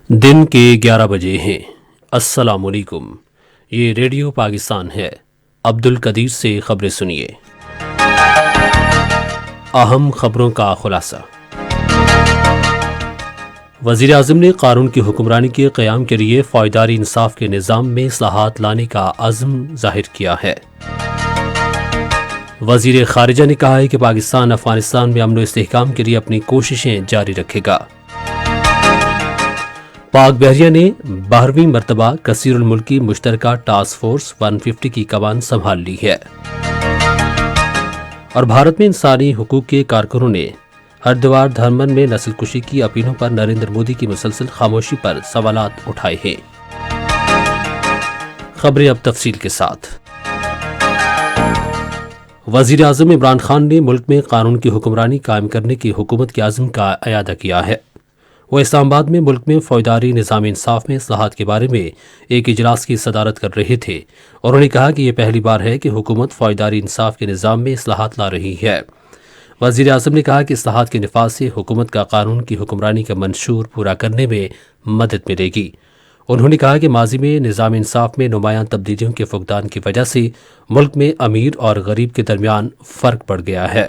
دن کے 11 بجے ہیں۔ السلام علیکم، یہ ریڈیو پاکستان ہے۔ عبد القدیر سے خبریں سنیے۔ اہم خبروں کا خلاصہ۔ وزیر اعظم نے قانون کی حکمرانی کے قیام کے لیے فوجداری انصاف کے نظام میں اصلاحات لانے کا عزم ظاہر کیا ہے۔ وزیر خارجہ نے کہا ہے کہ پاکستان افغانستان میں امن و استحکام کے لیے اپنی کوششیں جاری رکھے گا۔ پاک بحریہ نے 12ویں مرتبہ کثیر الملکی مشترکہ ٹاسک فورس 150 کی کمان سنبھال لی ہے۔ اور بھارت میں انسانی حقوق کے کارکنوں نے ہردوار دھرمن میں نسل کشی کی اپیلوں پر نریندر مودی کی مسلسل خاموشی پر سوالات اٹھائے ہیں۔ خبریں اب تفصیل کے ساتھ۔ وزیر اعظم عمران خان نے ملک میں قانون کی حکمرانی قائم کرنے کی حکومت کے عزم کا اعادہ کیا ہے۔ وہ اسلام آباد میں ملک میں فوجداری نظام انصاف میں اصلاحات کے بارے میں ایک اجلاس کی صدارت کر رہے تھے۔ انہوں نے کہا کہ یہ پہلی بار ہے کہ حکومت فوجداری انصاف کے نظام میں اصلاحات لا رہی ہے۔ وزیر اعظم نے کہا کہ اصلاحات کے نفاذ سے حکومت کا قانون کی حکمرانی کا منشور پورا کرنے میں مدد ملے گی۔ انہوں نے کہا کہ ماضی میں نظام انصاف میں نمایاں تبدیلیوں کے فقدان کی وجہ سے ملک میں امیر اور غریب کے درمیان فرق پڑ گیا ہے۔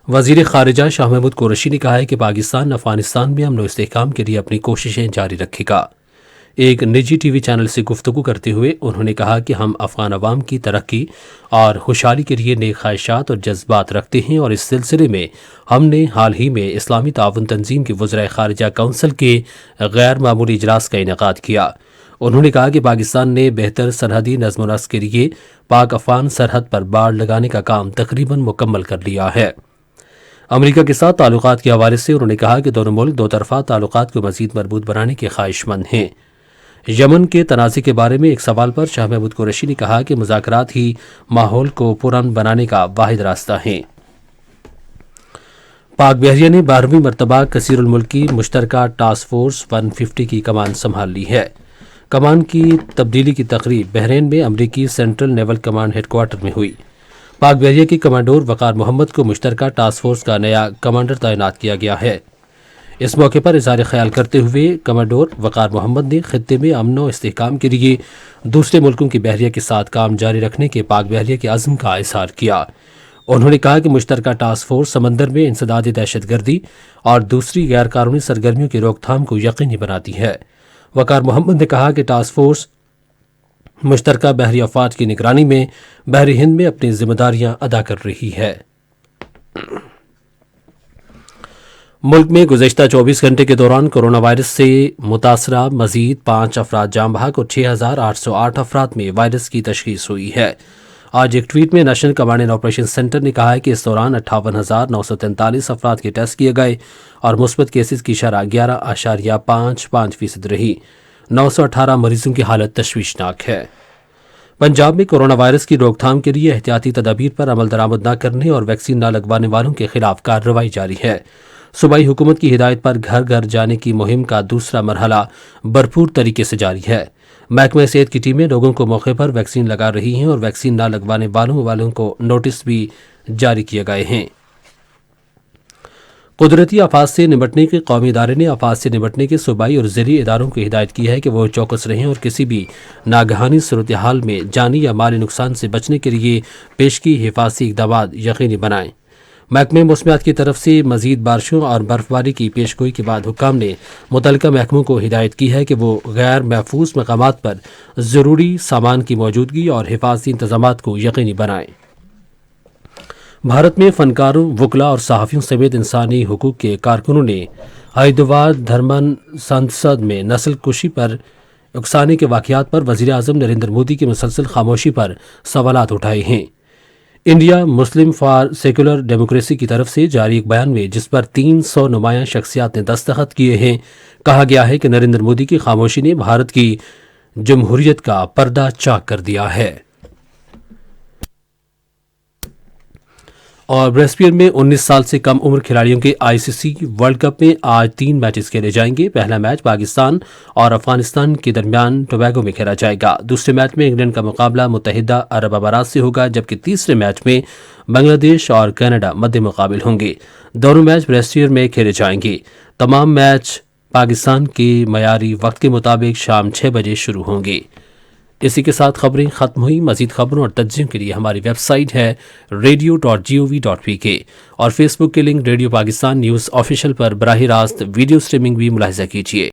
وزیر خارجہ شاہ محمود قریشی نے کہا ہے کہ پاکستان افغانستان میں امن و استحکام کے لیے اپنی کوششیں جاری رکھے گا۔ ایک نجی ٹی وی چینل سے گفتگو کرتے ہوئے انہوں نے کہا کہ ہم افغان عوام کی ترقی اور خوشحالی کے لیے نیک خواہشات اور جذبات رکھتے ہیں، اور اس سلسلے میں ہم نے حال ہی میں اسلامی تعاون تنظیم کے وزرائے خارجہ کونسل کے غیر معمولی اجلاس کا انعقاد کیا۔ انہوں نے کہا کہ پاکستان نے بہتر سرحدی نظم و نسق کے لیے پاک افغان سرحد پر باڑ لگانے کا کام تقریباً مکمل کر لیا ہے۔ امریکہ کے ساتھ تعلقات کے حوالے سے انہوں نے کہا کہ دونوں ملک دو طرفہ تعلقات کو مزید مربوط بنانے کے خواہش مند ہیں۔ یمن کے تنازع کے بارے میں ایک سوال پر شاہ محمود قریشی نے کہا کہ مذاکرات ہی ماحول کو پرامن بنانے کا واحد راستہ ہیں۔ پاک بحریہ نے 12ویں مرتبہ کثیر الملکی مشترکہ ٹاسک فورس 150 کی کمان سنبھال لی ہے۔ کمان کی تبدیلی کی تقریب بحرین میں امریکی سینٹرل نیول کمانڈ ہیڈ کوارٹر میں ہوئی۔ پاک بحریہ کے کمانڈور وقار محمد کو مشترکہ ٹاسک فورس کا نیا کمانڈر تعینات کیا گیا ہے۔ اس موقع پر اظہار خیال کرتے ہوئے کمانڈور وقار محمد نے خطے میں امن و استحکام کے لیے دوسرے ملکوں کی بحریہ کے ساتھ کام جاری رکھنے کے پاک بحریہ کے عزم کا اظہار کیا۔ انہوں نے کہا کہ مشترکہ ٹاسک فورس سمندر میں انسداد دہشت گردی اور دوسری غیر قانونی سرگرمیوں کی روک تھام کو یقینی بناتی ہے۔ وقار محمد نے کہا کہ ٹاسک فورس مشترکہ بحری افواج کی نگرانی میں بحر ہند میں اپنی ذمہ داریاں ادا کر رہی ہے۔ ملک میں گزشتہ 24 گھنٹے کے دوران کرونا وائرس سے متاثرہ مزید 5 افراد جاں بحق اور 6,808 افراد میں وائرس کی تشخیص ہوئی ہے۔ آج ایک ٹویٹ میں national command and operation centre نے کہا ہے کہ اس دوران 58,943 افراد کے ٹیسٹ کیے گئے اور مثبت کیسز کی شرح 11.55% رہی۔ 918 مریضوں کی حالت تشویشناک ہے۔ پنجاب میں کرونا وائرس کی روک تھام کے لیے احتیاطی تدابیر پر عمل درآمد نہ کرنے اور ویکسین نہ لگوانے والوں کے خلاف کارروائی جاری ہے۔ صوبائی حکومت کی ہدایت پر گھر گھر جانے کی مہم کا دوسرا مرحلہ بھرپور طریقے سے جاری ہے۔ محکمہ صحت کی ٹیمیں لوگوں کو موقع پر ویکسین لگا رہی ہیں اور ویکسین نہ لگوانے والوں کو نوٹس بھی جاری کیے گئے ہیں۔ قدرتی آفات سے نمٹنے کے قومی ادارے نے آفات سے نمٹنے کے صوبائی اور ضلعی اداروں کو ہدایت کی ہے کہ وہ چوکس رہیں اور کسی بھی ناگہانی صورتحال میں جانی یا مالی نقصان سے بچنے کے لیے پیشگی حفاظتی اقدامات یقینی بنائیں۔ محکمہ موسمیات کی طرف سے مزید بارشوں اور برف باری کی پیشگوئی کے بعد حکام نے متعلقہ محکموں کو ہدایت کی ہے کہ وہ غیر محفوظ مقامات پر ضروری سامان کی موجودگی اور حفاظتی انتظامات کو یقینی بنائیں۔ بھارت میں فنکاروں، وکلاء اور صحافیوں سمیت انسانی حقوق کے کارکنوں نے ہریدوار دھرمن سنسد میں نسل کشی پر اکسانے کے واقعات پر وزیر اعظم نریندر مودی کی مسلسل خاموشی پر سوالات اٹھائے ہیں۔ India Muslim for secular democracy کی طرف سے جاری ایک بیان میں، جس پر 300 نمایاں شخصیات نے دستخط کیے ہیں، کہا گیا ہے کہ نریندر مودی کی خاموشی نے بھارت کی جمہوریت کا پردہ چاک کر دیا ہے۔ اور برسبین میں 19 سال سے کم عمر کھلاڑیوں کے ICC ورلڈ کپ میں آج 3 میچز کھیلے جائیں گے۔ پہلا میچ پاکستان اور افغانستان کے درمیان ٹوباگو میں کھیلا جائے گا۔ دوسرے میچ میں انگلینڈ کا مقابلہ متحدہ عرب امارات سے ہوگا، جبکہ تیسرے میچ میں بنگلہ دیش اور کینیڈا مد مقابل ہوں گے۔ دونوں میچ برسبین میں کھیلے جائیں گے۔ تمام میچ پاکستان کے معیاری وقت کے مطابق شام 6 بجے شروع ہوں گے۔ اسی کے ساتھ خبریں ختم ہوئی۔ مزید خبروں اور تجزیوں کے لیے ہماری ویب سائٹ ہے radio.gov.pk اور فیس بک کے link radio Pakistan news official پر براہ راست ویڈیو سٹریمنگ بھی ملاحظہ کیجیے۔